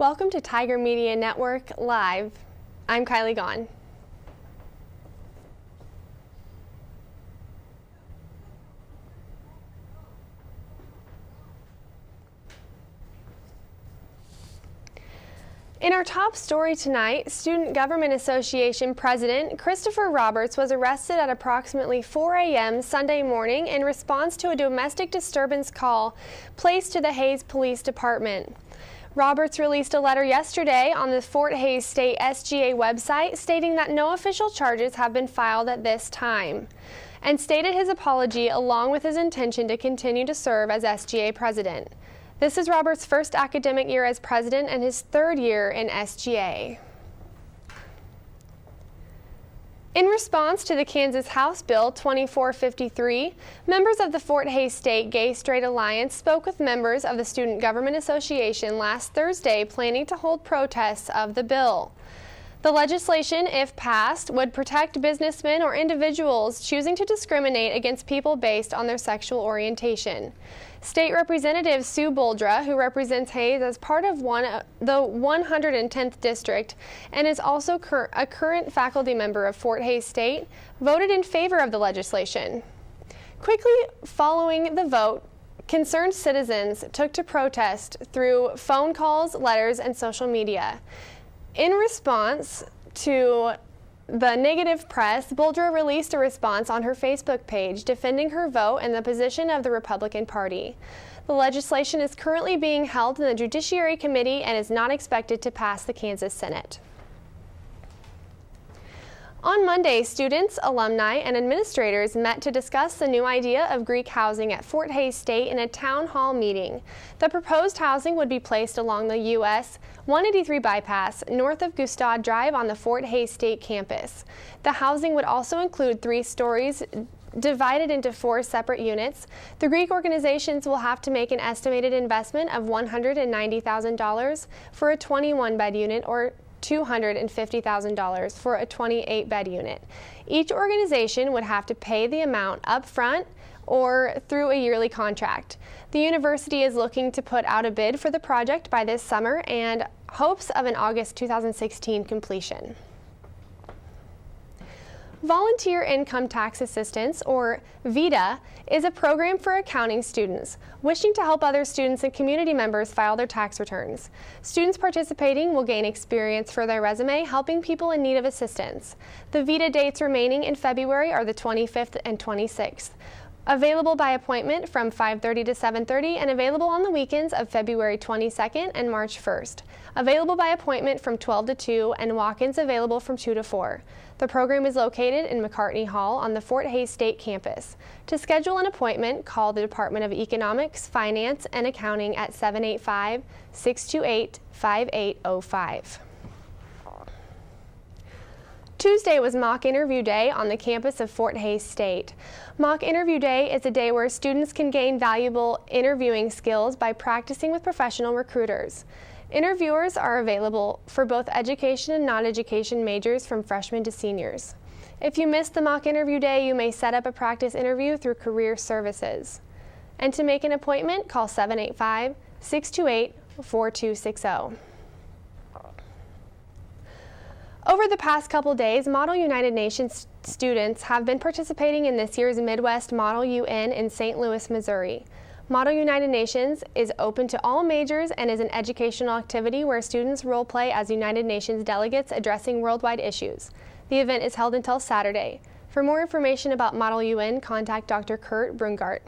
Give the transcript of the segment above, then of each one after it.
Welcome to Tiger Media Network Live. I'm Kylie Gahn. In our top story tonight, Student Government Association President Christopher Roberts was arrested at approximately 4 a.m. Sunday morning in response to a domestic disturbance call placed to the Hays Police Department. Roberts released a letter yesterday on the Fort Hays State SGA website stating that no official charges have been filed at this time, and stated his apology along with his intention to continue to serve as SGA president. This is Roberts' first academic year as president and his third year in SGA. In response to the Kansas House Bill 2453, members of the Fort Hays State Gay-Straight Alliance spoke with members of the Student Government Association last Thursday planning to hold protests of the bill. The legislation, if passed, would protect businessmen or individuals choosing to discriminate against people based on their sexual orientation. State Representative Sue Boldra, who represents Hays as part of the 110th District and is also a current faculty member of Fort Hays State, voted in favor of the legislation. Quickly following the vote, concerned citizens took to protest through phone calls, letters, and social media. In response to the negative press, Boldra released a response on her Facebook page defending her vote and the position of the Republican Party. The legislation is currently being held in the Judiciary Committee and is not expected to pass the Kansas Senate. On Monday, students, alumni, and administrators met to discuss the new idea of Greek housing at Fort Hays State in a town hall meeting. The proposed housing would be placed along the US 183 bypass north of Gustad Drive on the Fort Hays State campus. The housing would also include 3 stories divided into 4 separate units. The Greek organizations will have to make an estimated investment of $190,000 for a 21-bed unit or $250,000 for a 28-bed unit. Each organization would have to pay the amount up front or through a yearly contract. The university is looking to put out a bid for the project by this summer and hopes of an August 2016 completion. Volunteer Income Tax Assistance, or VITA, is a program for accounting students wishing to help other students and community members file their tax returns. Students participating will gain experience for their resume helping people in need of assistance. The VITA dates remaining in February are the 25th and 26th. Available by appointment from 5:30 to 7:30 and available on the weekends of February 22nd and March 1st. Available by appointment from 12 to 2 and walk-ins available from 2 to 4. The program is located in McCartney Hall on the Fort Hays State campus. To schedule an appointment, call the Department of Economics, Finance, and Accounting at 785-628-5805. Tuesday was mock interview day on the campus of Fort Hays State. Mock interview day is a day where students can gain valuable interviewing skills by practicing with professional recruiters. Interviewers are available for both education and non-education majors from freshmen to seniors. If you missed the mock interview day, you may set up a practice interview through Career Services. And to make an appointment, call 785-628-4260. Over the past couple days, Model United Nations students have been participating in this year's Midwest Model UN in St. Louis, Missouri. Model United Nations is open to all majors and is an educational activity where students role play as United Nations delegates addressing worldwide issues. The event is held until Saturday. For more information about Model UN, contact Dr. Kurt Brungart.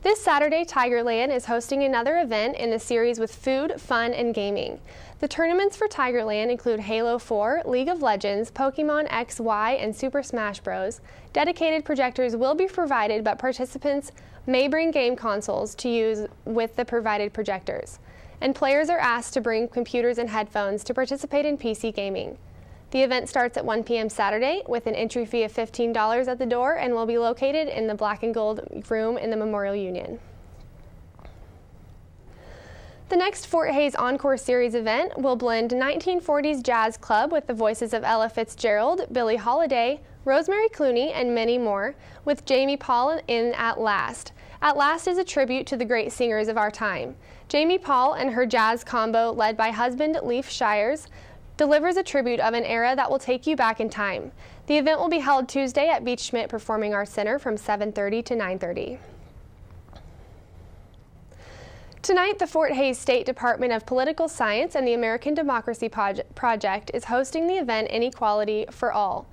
This Saturday, Tigerland is hosting another event in the series with food, fun, and gaming. The tournaments for Tigerland include Halo 4, League of Legends, Pokemon XY, and Super Smash Bros. Dedicated projectors will be provided, but participants may bring game consoles to use with the provided projectors. And players are asked to bring computers and headphones to participate in PC gaming. The event starts at 1 p.m. Saturday with an entry fee of $15 at the door and will be located in the Black and Gold room in the Memorial Union. The next Fort Hays Encore Series event will blend 1940s jazz club with the voices of Ella Fitzgerald, Billie Holiday, Rosemary Clooney, and many more, with Jamie Paul in at last. At Last is a tribute to the great singers of our time. Jamie Paul and her jazz combo, led by husband Leif Shires, delivers a tribute of an era that will take you back in time. The event will be held Tuesday at Beach Schmidt Performing Arts Center from 7:30 to 9:30. Tonight, the Fort Hays State Department of Political Science and the American Democracy Project is hosting the event Inequality for All.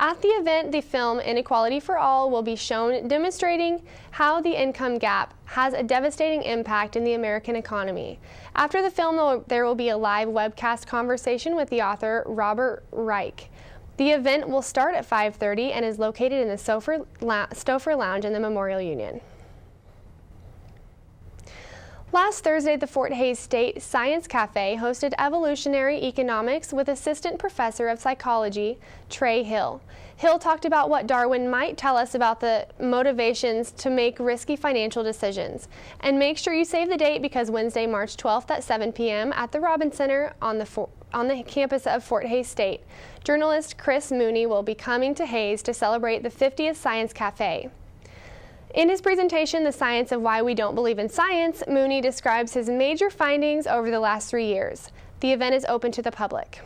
At the event, the film Inequality for All will be shown, demonstrating how the income gap has a devastating impact in the American economy. After the film, there will be a live webcast conversation with the author Robert Reich. The event will start at 5:30 and is located in the Stouffer Lounge in the Memorial Union. Last Thursday, the Fort Hays State Science Cafe hosted Evolutionary Economics with Assistant Professor of Psychology, Trey Hill. Hill talked about what Darwin might tell us about the motivations to make risky financial decisions. And make sure you save the date, because Wednesday, March 12th at 7 p.m. at the Robins Center on the campus of Fort Hays State, journalist Chris Mooney will be coming to Hays to celebrate the 50th Science Cafe. In his presentation, The Science of Why We Don't Believe in Science, Mooney describes his major findings over the last 3 years. The event is open to the public.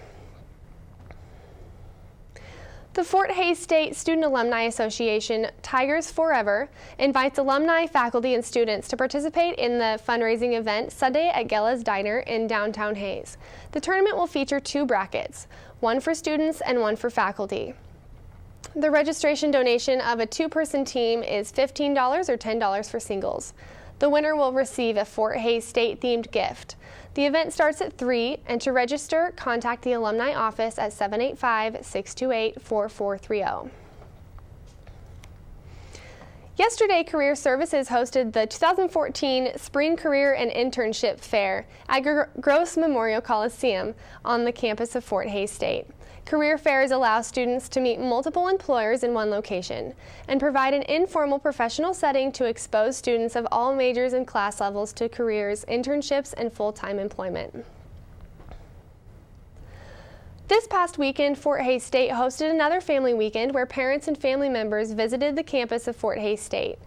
The Fort Hays State Student Alumni Association, Tigers Forever, invites alumni, faculty, and students to participate in the fundraising event Sunday at Gella's Diner in downtown Hays. The tournament will feature 2 brackets, one for students and one for faculty. The registration donation of a 2-person team is $15 or $10 for singles. The winner will receive a Fort Hays State-themed gift. The event starts at 3, and to register, contact the alumni office at 785-628-4430. Yesterday, Career Services hosted the 2014 Spring Career and Internship Fair at Gross Memorial Coliseum on the campus of Fort Hays State. Career fairs allow students to meet multiple employers in one location and provide an informal professional setting to expose students of all majors and class levels to careers, internships, and full-time employment. This past weekend, Fort Hays State hosted another family weekend where parents and family members visited the campus of Fort Hays State.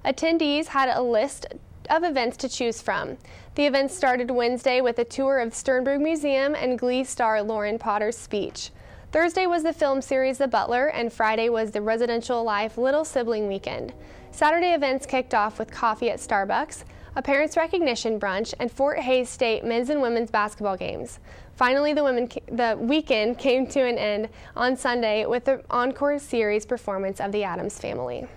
Attendees had a list of events to choose from. The event started Wednesday with a tour of Sternberg Museum and Glee star Lauren Potter's speech. Thursday was the film series The Butler, and Friday was the Residential Life Little Sibling Weekend. Saturday events kicked off with coffee at Starbucks, a parents' recognition brunch, and Fort Hays State men's and women's basketball games. Finally, the weekend came to an end on Sunday with the encore series performance of The Addams Family.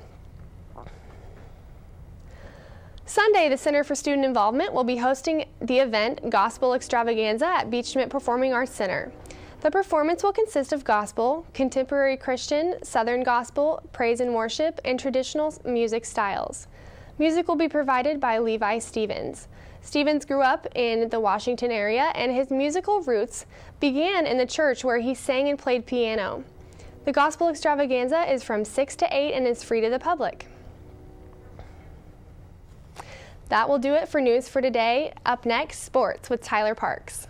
Sunday, the Center for Student Involvement will be hosting the event Gospel Extravaganza at Beach Schmidt Performing Arts Center. The performance will consist of gospel, contemporary Christian, Southern gospel, praise and worship, and traditional music styles. Music will be provided by Levi Stevens. Stevens grew up in the Washington area, and his musical roots began in the church where he sang and played piano. The Gospel Extravaganza is from 6 to 8 and is free to the public. That will do it for news for today. Up next, sports with Tyler Parks.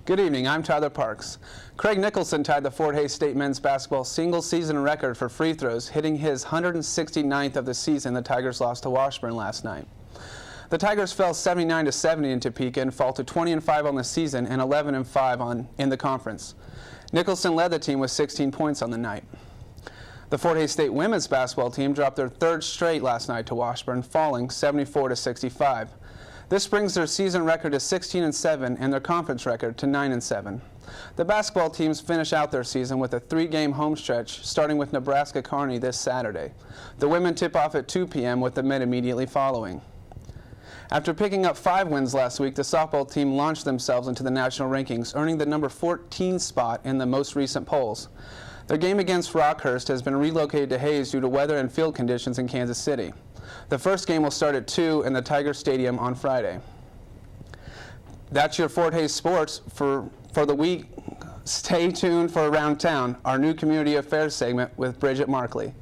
Good evening, I'm Tyler Parks. Craig Nicholson tied the Fort Hays State men's basketball single-season record for free throws, hitting his 169th of the season. The Tigers lost to Washburn last night. The Tigers fell 79-70 in Topeka and fall to 20-5 on the season and 11-5 in the conference. Nicholson led the team with 16 points on the night. The Fort Hays State women's basketball team dropped their 3rd straight last night to Washburn, falling 74-65. This brings their season record to 16-7 and their conference record to 9-7. The basketball teams finish out their season with a 3-game home stretch, starting with Nebraska Kearney this Saturday. The women tip off at 2 p.m. with the men immediately following. After picking up 5 wins last week, the softball team launched themselves into the national rankings, earning the number 14 spot in the most recent polls. Their game against Rockhurst has been relocated to Hays due to weather and field conditions in Kansas City. The first game will start at 2 in the Tiger Stadium on Friday. That's your Fort Hays sports for the week. Stay tuned for Around Town, our new community affairs segment with Bridget Markley.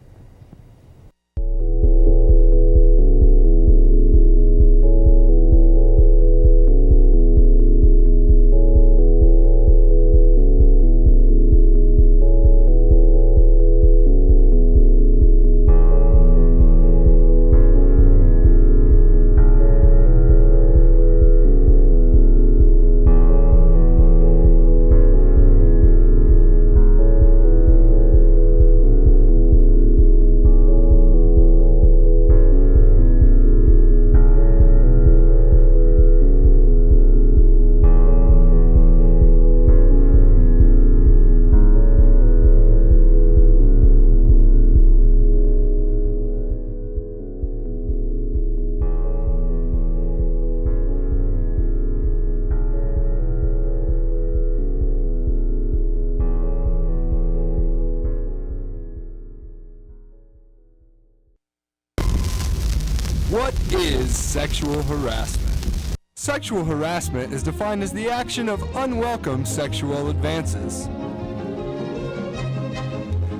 is sexual harassment? Sexual harassment is defined as the action of unwelcome sexual advances.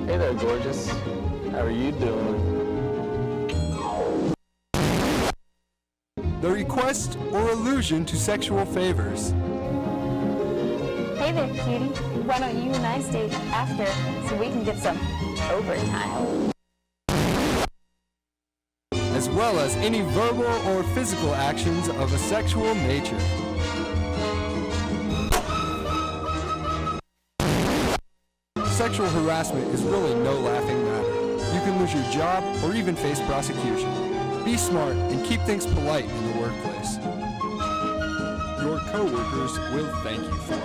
Hey there, gorgeous. How are you doing? The request or allusion to sexual favors. Hey there, cutie. Why don't you and I stay after so we can get some overtime? As well as any verbal or physical actions of a sexual nature. Sexual harassment is really no laughing matter. You can lose your job or even face prosecution. Be smart and keep things polite in the workplace. Your coworkers will thank you for it.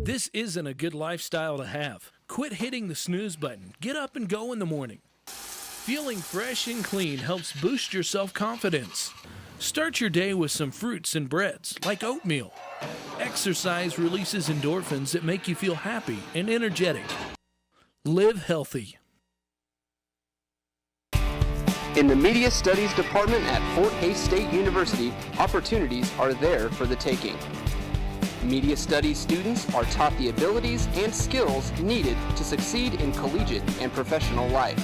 This isn't a good lifestyle to have. Quit hitting the snooze button. Get up and go in the morning. Feeling fresh and clean helps boost your self-confidence. Start your day with some fruits and breads, like oatmeal. Exercise releases endorphins that make you feel happy and energetic. Live healthy. In the Media Studies Department at Fort Hays State University, opportunities are there for the taking. Media Studies students are taught the abilities and skills needed to succeed in collegiate and professional life.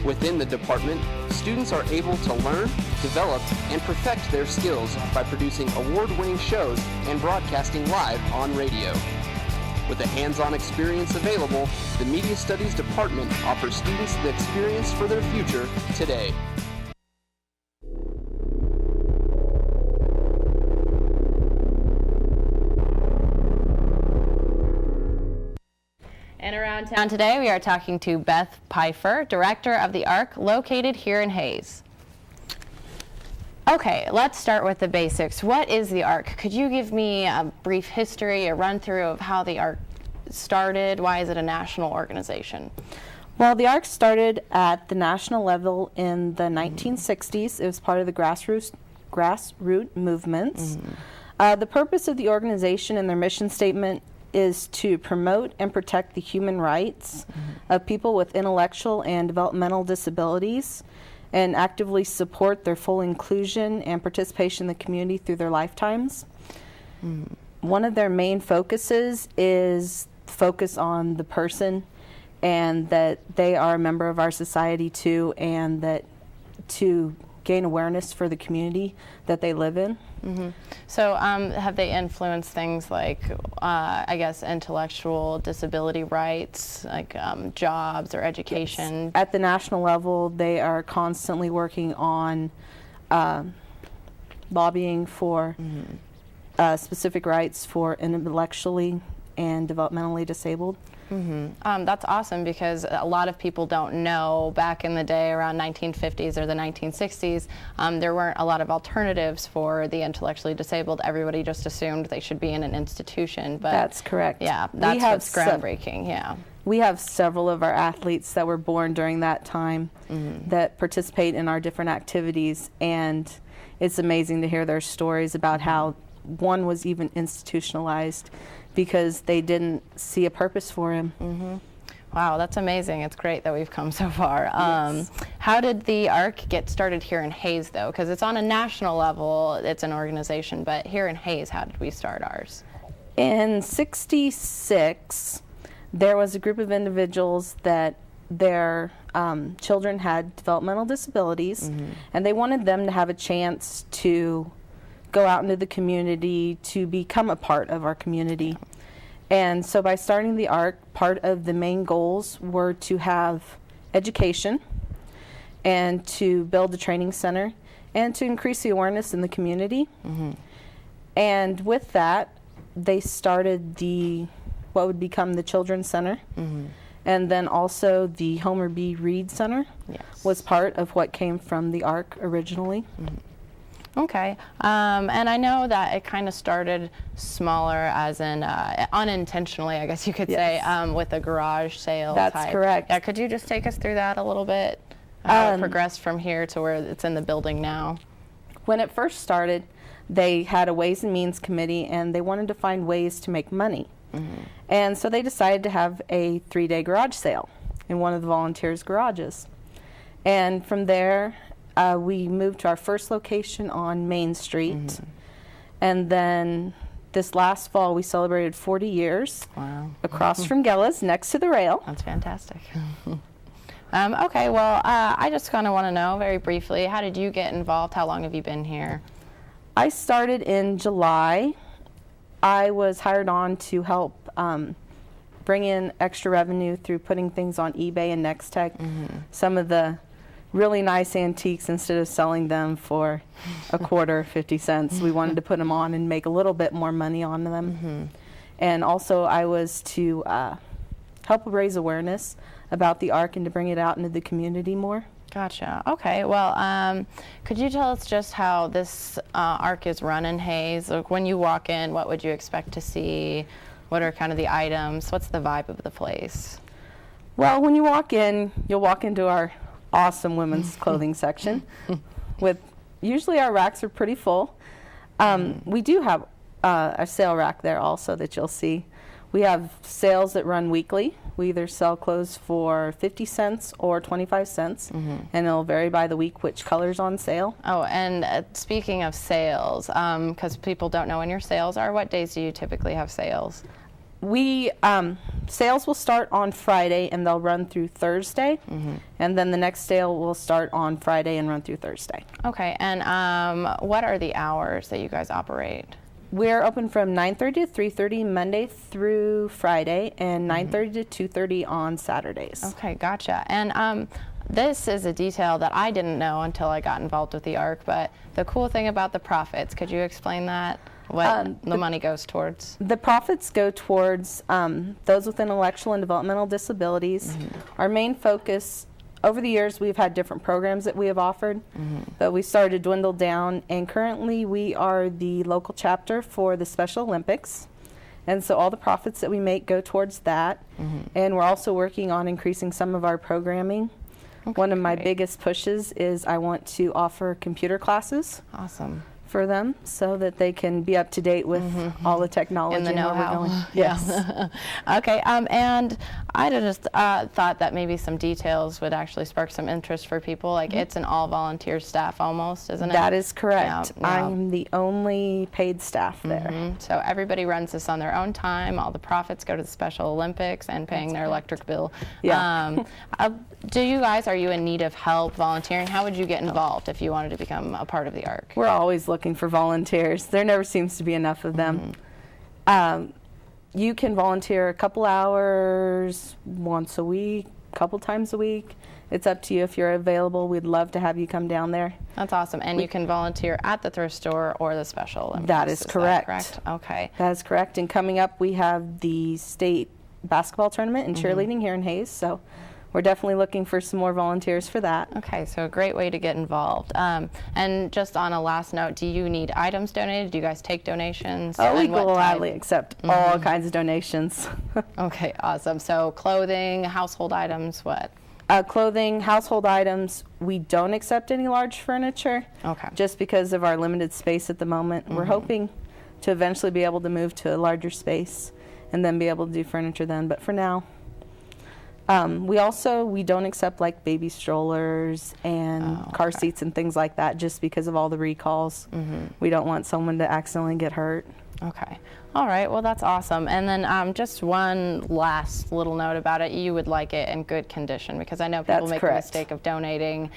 Within the department, students are able to learn, develop, and perfect their skills by producing award-winning shows and broadcasting live on radio. With the hands-on experience available, the Media Studies Department offers students the experience for their future today. And around town today, we are talking to Beth Pfeiffer, Director of the ARC, located here in Hays. Okay, let's start with the basics. What is the ARC? Could you give me a brief history, a run-through of how the ARC started? Why is it a national organization? Well, the ARC started at the national level in the 1960s. It was part of the grassroots movements. The purpose of the organization and their mission statement is to promote and protect the human rights of people with intellectual and developmental disabilities and actively support their full inclusion and participation in the community through their lifetimes. One of their main focuses is focus on the person and that they are a member of our society too, and that to gain awareness for the community that they live in. So have they influenced things like, I guess, intellectual disability rights, like jobs or education? Yes. At the national level, they are constantly working on lobbying for specific rights for intellectually and developmentally disabled. That's awesome, because a lot of people don't know back in the day around 1950s or the 1960s, there weren't a lot of alternatives for the intellectually disabled. Everybody just assumed they should be in an institution. But that's correct. Yeah, that's what's groundbreaking. Yeah. We have several of our athletes that were born during that time that participate in our different activities, and it's amazing to hear their stories about how one was even institutionalized because they didn't see a purpose for him. Wow, that's amazing. It's great that we've come so far. Yes. How did the ARC get started here in Hays, though? Because it's on a national level, it's an organization, but here in Hays, how did we start ours? In '66, there was a group of individuals that their children had developmental disabilities, and they wanted them to have a chance to go out into the community, to become a part of our community. And so by starting the ARC, part of the main goals were to have education and to build a training center and to increase the awareness in the community. And with that, they started what would become the Children's Center. And then also the Homer B. Reed Center was part of what came from the ARC originally. Okay, and I know that it kind of started smaller, as in unintentionally, I guess you could say, with a garage sale That's type. correct. Yeah, could you just take us through that a little bit? How it progressed from here to where it's in the building now? When it first started, they had a Ways and Means Committee, and they wanted to find ways to make money. And so they decided to have a 3-day garage sale in one of the volunteers' garages. And from there, we moved to our first location on Main Street. And then this last fall, we celebrated 40 years across from Gella's, next to the rail. That's fantastic. Okay, well, I just kind of want to know very briefly, how did you get involved? How long have you been here? I started in July. I was hired on to help bring in extra revenue through putting things on eBay and Nextech. Some of the really nice antiques, instead of selling them for a quarter, 50 cents, we wanted to put them on and make a little bit more money on them. And also I was to help raise awareness about the Ark and to bring it out into the community more. Gotcha. Okay. Well, could you tell us just how this Ark is run in Hayes? Like, when you walk in, what would you expect to see? What are kind of the items? What's the vibe of the place? Well, when you walk in, you'll walk into our awesome women's clothing section. Usually our racks are pretty full. We do have a sale rack there also that you'll see. We have sales that run weekly. We either sell clothes for 50 cents or 25 cents, and it'll vary by the week which color's on sale. Oh, and speaking of sales, because people don't know when your sales are, what days do you typically have sales? We sales will start on Friday and they'll run through Thursday, and then the next sale will start on Friday and run through Thursday. Okay, and what are the hours that you guys operate? We're open from 9:30 to 3:30 Monday through Friday, and 9:30 to 2:30 on Saturdays. Okay, gotcha. And this is a detail that I didn't know until I got involved with the Ark, but the cool thing about the profits, could you explain that? What the money goes towards? The profits go towards those with intellectual and developmental disabilities. Our main focus, over the years, we've had different programs that we have offered, but we started to dwindle down, and currently we are the local chapter for the Special Olympics, and so all the profits that we make go towards that, and we're also working on increasing some of our programming. One of my biggest pushes is I want to offer computer classes. Awesome. For them, so that they can be up to date with all the technology and the know-how. Yes. Okay, and I just thought that maybe some details would actually spark some interest for people. Like, it's an all-volunteer staff almost, isn't it? That is correct. Yeah. I'm the only paid staff there. So everybody runs this on their own time. All the profits go to the Special Olympics and paying their electric bill. Yeah. Are you in need of help volunteering? How would you get involved if you wanted to become a part of the Ark? We're always looking for volunteers. There never seems to be enough of them. You can volunteer a couple hours once a week, couple times a week. It's up to you if you're available. We'd love to have you come down there. That's awesome. And you can volunteer at the thrift store or the Special Olympics. That is correct. That correct? Okay. That is correct. And coming up, we have the state basketball tournament and cheerleading here in Hayes. So we're definitely looking for some more volunteers for that. Okay, so a great way to get involved. And just on a last note, do you need items donated? Do you guys take donations? Oh, we gladly accept all kinds of donations. Okay, awesome. So clothing, household items, what? Clothing, household items. We don't accept any large furniture. Okay. Just because of our limited space at the moment. We're hoping to eventually be able to move to a larger space and then be able to do furniture then. But for now, we don't accept like baby strollers and car seats and things like that, just because of all the recalls. We don't want someone to accidentally get hurt. Okay. All right. Well, that's awesome. And then just one last little note about it. You would like it in good condition, because I know people make the mistake of donating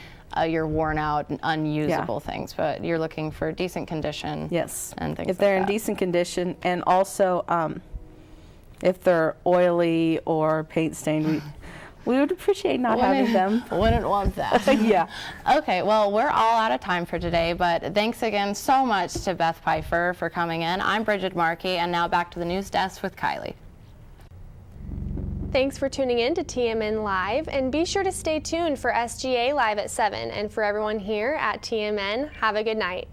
your worn out and unusable things, but you're looking for decent condition. Yes. And things if they're like in decent condition, and also if they're oily or paint stained, we would appreciate not having them. Wouldn't want that. Yeah. Okay, well, we're all out of time for today, but thanks again so much to Beth Pfeiffer for coming in. I'm Bridget Markey, and now back to the news desk with Kylie. Thanks for tuning in to TMN Live, and be sure to stay tuned for SGA Live at 7. And for everyone here at TMN, have a good night.